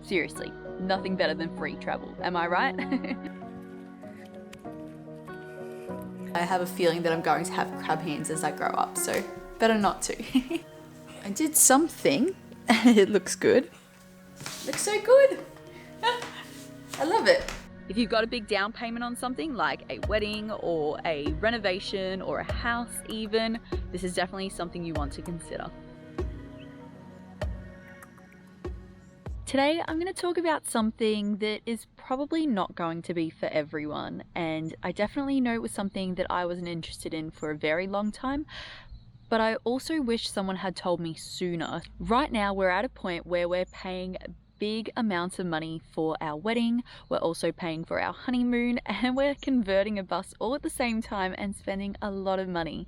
Seriously, nothing better than free travel, am I right? I have a feeling that I'm going to have crab hands as I grow up, so better not to. I did something and it looks good. Looks so good. I love it. If you've got a big down payment on something like a wedding or a renovation or a house even, this is definitely something you want to consider. Today I'm going to talk about something that is probably not going to be for everyone, and I definitely know it was something that I wasn't interested in for a very long time, but I also wish someone had told me sooner. Right now we're at a point where we're paying big amounts of money for our wedding, we're also paying for our honeymoon, and we're converting a bus all at the same time and spending a lot of money.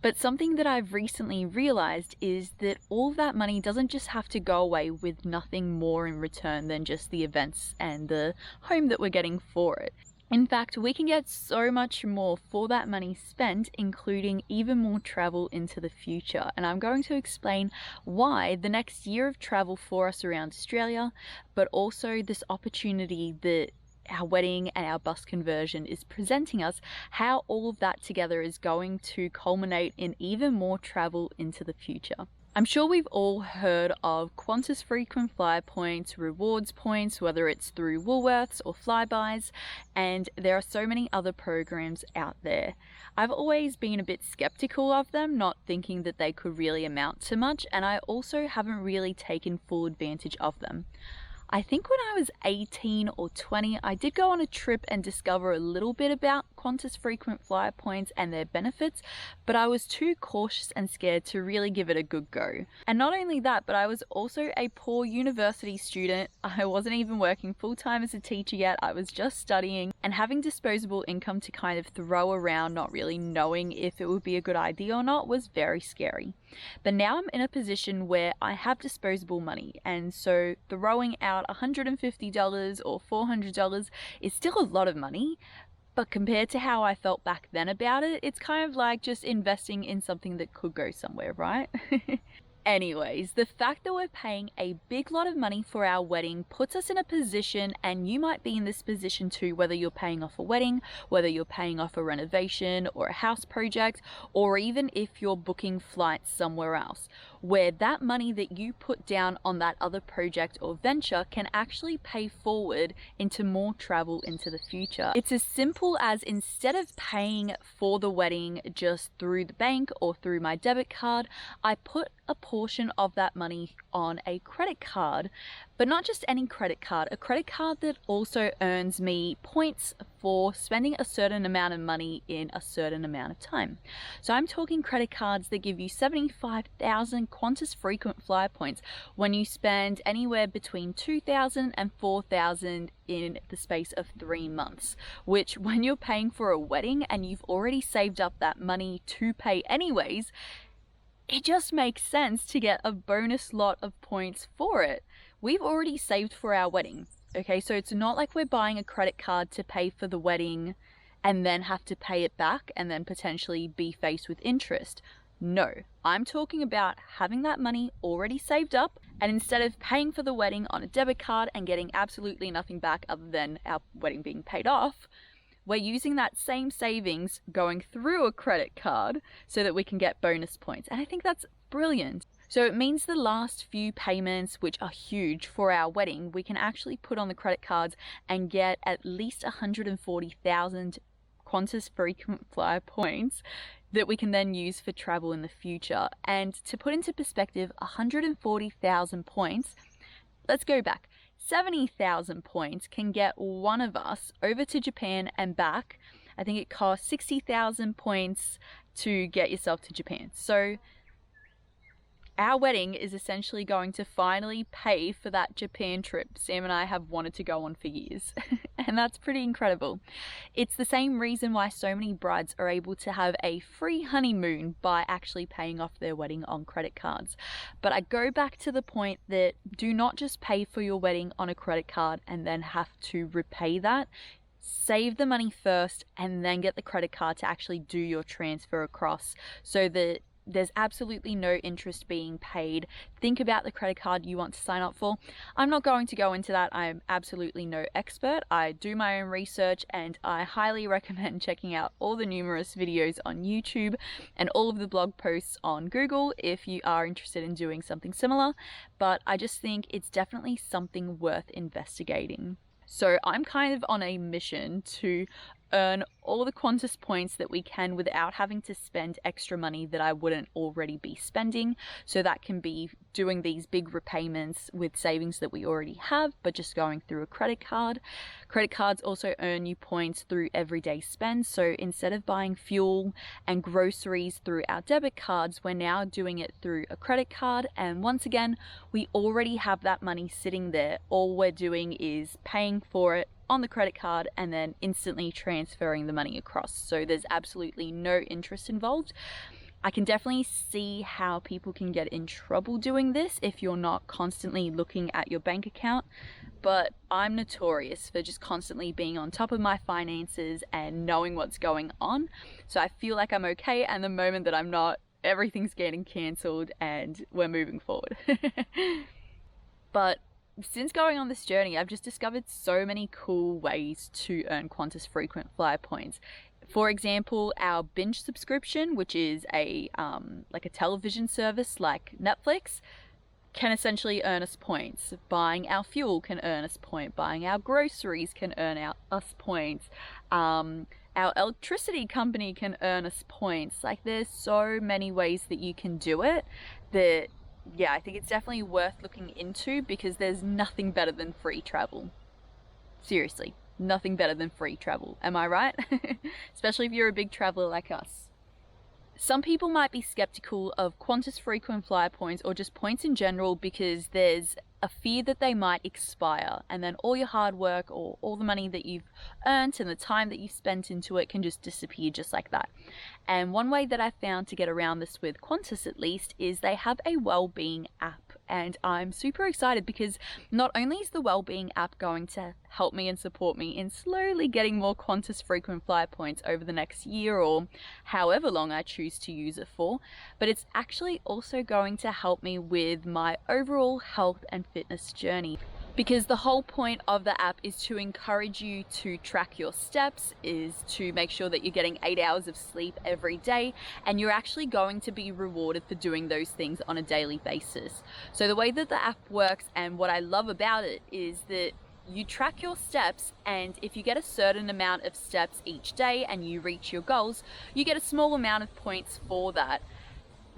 But something that I've recently realized is that all of that money doesn't just have to go away with nothing more in return than just the events and the home that we're getting for it. In fact, we can get so much more for that money spent, including even more travel into the future. And I'm going to explain why the next year of travel for us around Australia, but also this opportunity that our wedding and our bus conversion is presenting us, how all of that together is going to culminate in even more travel into the future. I'm sure we've all heard of Qantas frequent flyer points, rewards points, whether it's through Woolworths or Flybuys, and there are so many other programs out there. I've always been a bit skeptical of them, not thinking that they could really amount to much, and I also haven't really taken full advantage of them. I think when I was 18 or 20, I did go on a trip and discover a little bit about Qantas frequent flyer points and their benefits, but I was too cautious and scared to really give it a good go. And not only that, but I was also a poor university student. I wasn't even working full-time as a teacher yet. I was just studying, and having disposable income to kind of throw around, not really knowing if it would be a good idea or not, was very scary. But now I'm in a position where I have disposable money, and so throwing out $150 or $400 is still a lot of money, but compared to how I felt back then about it, it's kind of like just investing in something that could go somewhere, right? Anyways, the fact that we're paying a big lot of money for our wedding puts us in a position, and you might be in this position too, whether you're paying off a wedding, whether you're paying off a renovation or a house project, or even if you're booking flights somewhere else, where that money that you put down on that other project or venture can actually pay forward into more travel into the future. It's as simple as, instead of paying for the wedding just through the bank or through my debit card, I put a portion of that money on a credit card, but not just any credit card, a credit card that also earns me points for spending a certain amount of money in a certain amount of time. So I'm talking credit cards that give you 75,000 Qantas frequent flyer points when you spend anywhere between 2,000 and 4,000 in the space of 3 months, which when you're paying for a wedding and you've already saved up that money to pay anyways, it just makes sense to get a bonus lot of points for it. We've already saved for our wedding, okay? So it's not like we're buying a credit card to pay for the wedding and then have to pay it back and then potentially be faced with interest. No, I'm talking about having that money already saved up, and instead of paying for the wedding on a debit card and getting absolutely nothing back other than our wedding being paid off, we're using that same savings going through a credit card so that we can get bonus points. And I think that's brilliant. So it means the last few payments, which are huge for our wedding, we can actually put on the credit cards and get at least 140,000 Qantas frequent flyer points that we can then use for travel in the future. And to put into perspective, 140,000 points, let's go back. 70,000 points can get one of us over to Japan and back. I think it costs 60,000 points to get yourself to Japan. So our wedding is essentially going to finally pay for that Japan trip Sam and I have wanted to go on for years. And that's pretty incredible. It's the same reason why so many brides are able to have a free honeymoon by actually paying off their wedding on credit cards. But I go back to the point that do not just pay for your wedding on a credit card and then have to repay that. Save the money first and then get the credit card to actually do your transfer across, so that There's absolutely no interest being paid. Think about the credit card you want to sign up for. I'm not going to go into that. I'm absolutely no expert. I do my own research, and I highly recommend checking out all the numerous videos on YouTube and all of the blog posts on Google if you are interested in doing something similar. But I just think it's definitely something worth investigating. So I'm kind of on a mission to earn all the Qantas points that we can without having to spend extra money that I wouldn't already be spending. So that can be doing these big repayments with savings that we already have, but just going through a credit card. Credit cards also earn you points through everyday spend. So instead of buying fuel and groceries through our debit cards, we're now doing it through a credit card. And once again, we already have that money sitting there. All we're doing is paying for it on the credit card and then instantly transferring the money across. So there's absolutely no interest involved. I can definitely see how people can get in trouble doing this if you're not constantly looking at your bank account, but I'm notorious for just constantly being on top of my finances and knowing what's going on. So I feel like I'm okay, and the moment that I'm not, everything's getting cancelled and we're moving forward. But since going on this journey, I've just discovered so many cool ways to earn Qantas frequent flyer points. For example, our binge subscription, which is a like a television service like Netflix, can essentially earn us points. Buying our fuel can earn us points. Buying our groceries can earn us points. Our electricity company can earn us points. Like, there's so many ways that you can do it that, yeah, I think it's definitely worth looking into, because there's nothing better than free travel. Seriously, nothing better than free travel. Am I right? Especially if you're a big traveler like us. Some people might be skeptical of Qantas frequent flyer points, or just points in general, because there's a fear that they might expire, and then all your hard work or all the money that you've earned and the time that you've spent into it can just disappear just like that. And one way that I found to get around this, with Qantas at least, is they have a well-being app. And I'm super excited because not only is the wellbeing app going to help me and support me in slowly getting more Qantas frequent flyer points over the next year or however long I choose to use it for, but it's actually also going to help me with my overall health and fitness journey. Because the whole point of the app is to encourage you to track your steps, is to make sure that you're getting 8 hours of sleep every day, and you're actually going to be rewarded for doing those things on a daily basis. So the way that the app works, and what I love about it, is that you track your steps, and if you get a certain amount of steps each day and you reach your goals, you get a small amount of points for that.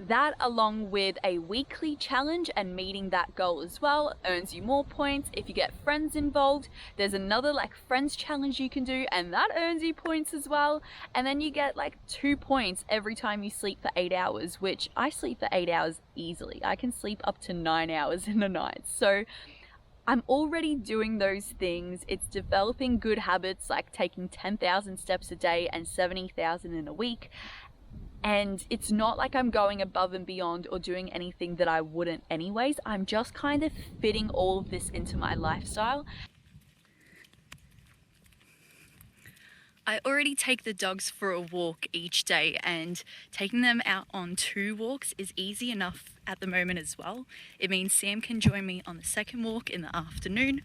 That, along with a weekly challenge and meeting that goal as well, earns you more points. If you get friends involved, there's another like friends challenge you can do, and that earns you points as well. And then you get like 2 points every time you sleep for 8 hours, which I sleep for 8 hours easily. I can sleep up to 9 hours in a night. So I'm already doing those things. It's developing good habits like taking 10,000 steps a day and 70,000 in a week. And it's not like I'm going above and beyond or doing anything that I wouldn't anyways. I'm just kind of fitting all of this into my lifestyle. I already take the dogs for a walk each day, and taking them out on 2 walks is easy enough at the moment as well. It means Sam can join me on the second walk in the afternoon.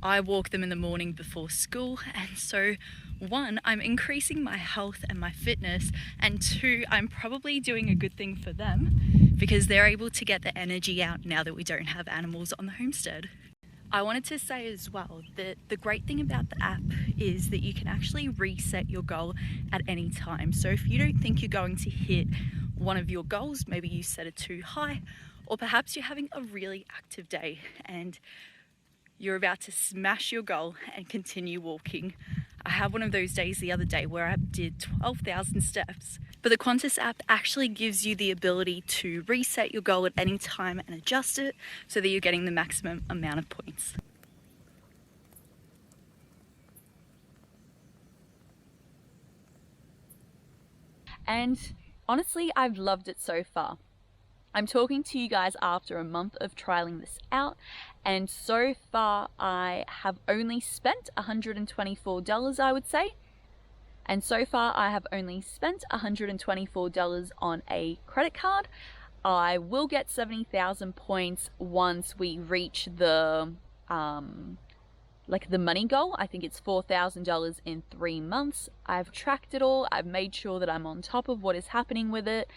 I walk them in the morning before school, and so 1, I'm increasing my health and my fitness, and 2, I'm probably doing a good thing for them because they're able to get the energy out now that we don't have animals on the homestead. I wanted to say as well that the great thing about the app is that you can actually reset your goal at any time. So if you don't think you're going to hit one of your goals, maybe you set it too high, or perhaps you're having a really active day and you're about to smash your goal and continue walking. I had one of those days the other day where I did 12,000 steps. But the Qantas app actually gives you the ability to reset your goal at any time and adjust it so that you're getting the maximum amount of points. And honestly, I've loved it so far. I'm talking to you guys after a month of trialing this out, and so far I have only spent $124, I would say. And so far I have only spent $124 on a credit card. I will get 70,000 points once we reach the the money goal. I think it's $4,000 in 3 months. I've tracked it all. I've made sure that I'm on top of what is happening with it.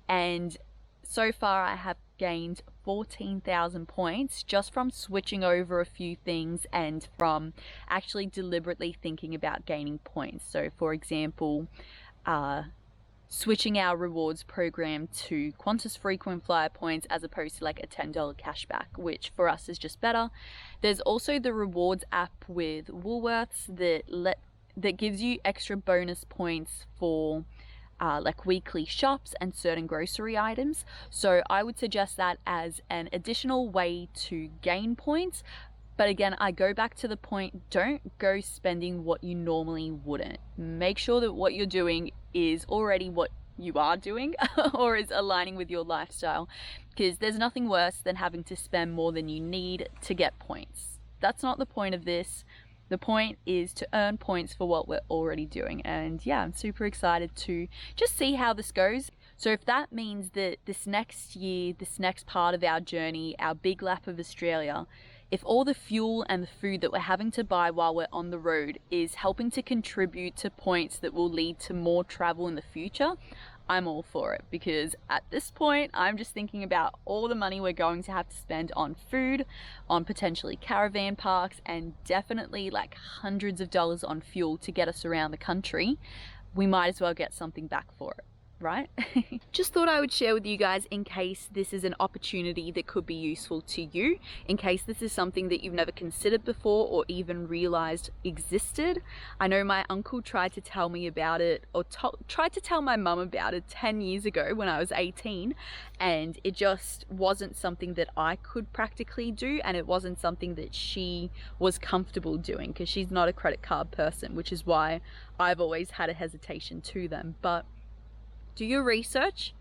And so far I have gained 14,000 points just from switching over a few things and from actually deliberately thinking about gaining points. So for example, switching our rewards program to Qantas frequent flyer points as opposed to like a $10 cashback, which for us is just better. There's also the rewards app with Woolworths that gives you extra bonus points for like weekly shops and certain grocery items. So I would suggest that as an additional way to gain points. But again, I go back to the point, don't go spending what you normally wouldn't. Make sure that what you're doing is already what you are doing or is aligning with your lifestyle, because there's nothing worse than having to spend more than you need to get points. That's not the point of this. The point is to earn points for what we're already doing. And yeah, I'm super excited to just see how this goes. So if that means that this next year, this next part of our journey, our big lap of Australia, if all the fuel and the food that we're having to buy while we're on the road is helping to contribute to points that will lead to more travel in the future, I'm all for it, because at this point I'm just thinking about all the money we're going to have to spend on food, on potentially caravan parks, and definitely like hundreds of dollars on fuel to get us around the country. We might as well get something back for it, right? Just thought I would share with you guys in case this is an opportunity that could be useful to you, in case this is something that you've never considered before or even realized existed. I know my uncle tried to tell me about it, or tried to tell my mum about it 10 years ago when I was 18, and it just wasn't something that I could practically do, and it wasn't something that she was comfortable doing because she's not a credit card person, which is why I've always had a hesitation to them. But do your research.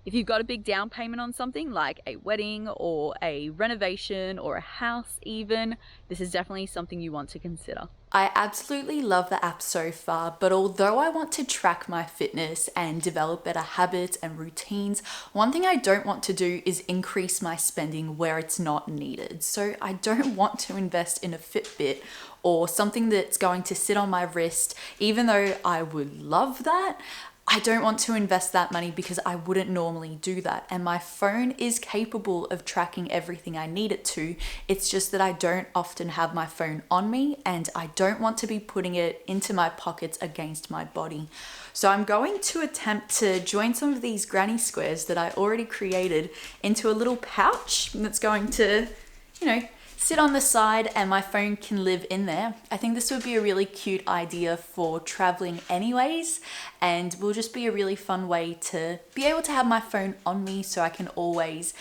If you've got a big down payment on something like a wedding or a renovation or a house even, this is definitely something you want to consider. I absolutely love the app so far, but although I want to track my fitness and develop better habits and routines, one thing I don't want to do is increase my spending where it's not needed. So I don't want to invest in a Fitbit or something that's going to sit on my wrist, even though I would love that. I don't want to invest that money because I wouldn't normally do that. And my phone is capable of tracking everything I need it to. It's just that I don't often have my phone on me and I don't want to be putting it into my pockets against my body. So I'm going to attempt to join some of these granny squares that I already created into a little pouch that's going to, sit on the side and my phone can live in there. I think this would be a really cute idea for traveling anyways, and will just be a really fun way to be able to have my phone on me so I can always,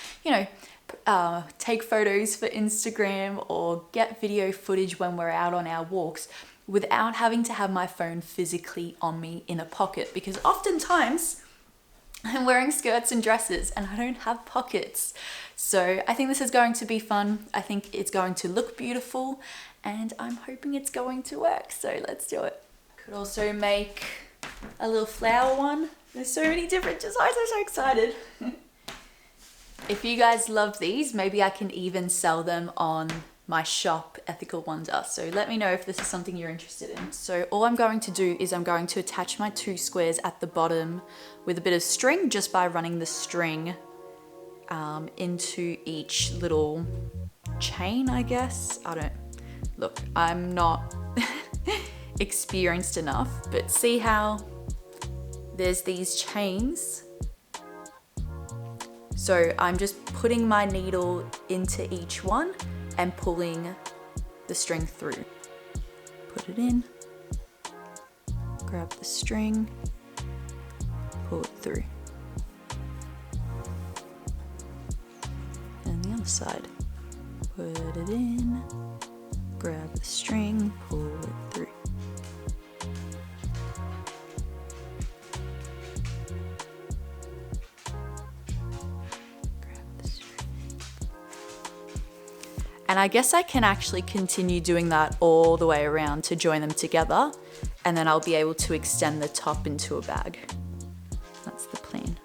take photos for Instagram or get video footage when we're out on our walks without having to have my phone physically on me in a pocket, because oftentimes I'm wearing skirts and dresses and I don't have pockets. So I think this is going to be fun. I think it's going to look beautiful and I'm hoping it's going to work. So let's do it. Could also make a little flower one. There's so many different designs. I'm so excited. If you guys love these, maybe I can even sell them on my shop, Ethical Wonder. So let me know if this is something you're interested in. So all I'm going to do is I'm going to attach my 2 squares at the bottom with a bit of string just by running the string into each little chain, I guess. I'm not experienced enough, but see how there's these chains. So I'm just putting my needle into each one and pulling the string through. Put it in, grab the string, pull it through. And the other side, put it in, grab the string, pull it through. And I guess I can actually continue doing that all the way around to join them together, and then I'll be able to extend the top into a bag. That's the plan.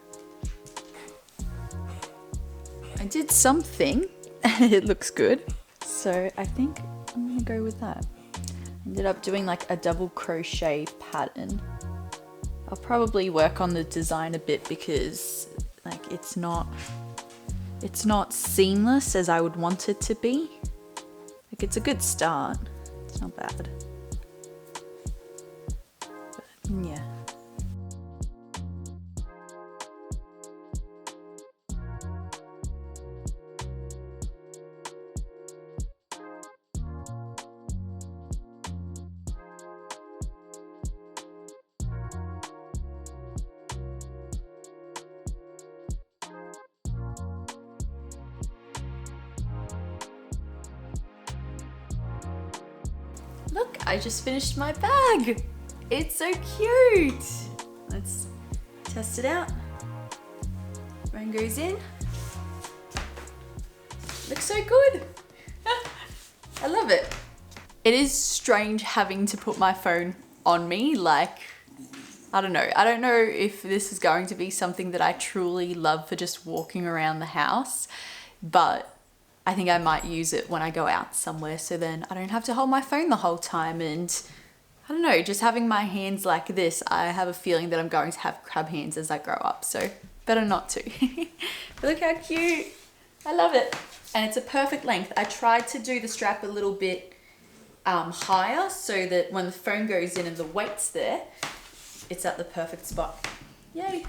I did something and it looks good. So I think I'm gonna go with that. Ended up doing like a double crochet pattern. I'll probably work on the design a bit because like it's not seamless as I would want it to be. Like it's a good start. It's not bad. But, yeah. Look, I just finished my bag. It's so cute. Let's test it out. Phone goes in. Looks so good. I love it. It is strange having to put my phone on me. Like, I don't know. I don't know if this is going to be something that I truly love for just walking around the house, but I think I might use it when I go out somewhere, so then I don't have to hold my phone the whole time. And I don't know, just having my hands like this, I have a feeling that I'm going to have crab hands as I grow up, so better not to. But look how cute. I love it. And it's a perfect length. I tried to do the strap a little bit higher so that when the phone goes in and the weight's there, it's at the perfect spot. Yay.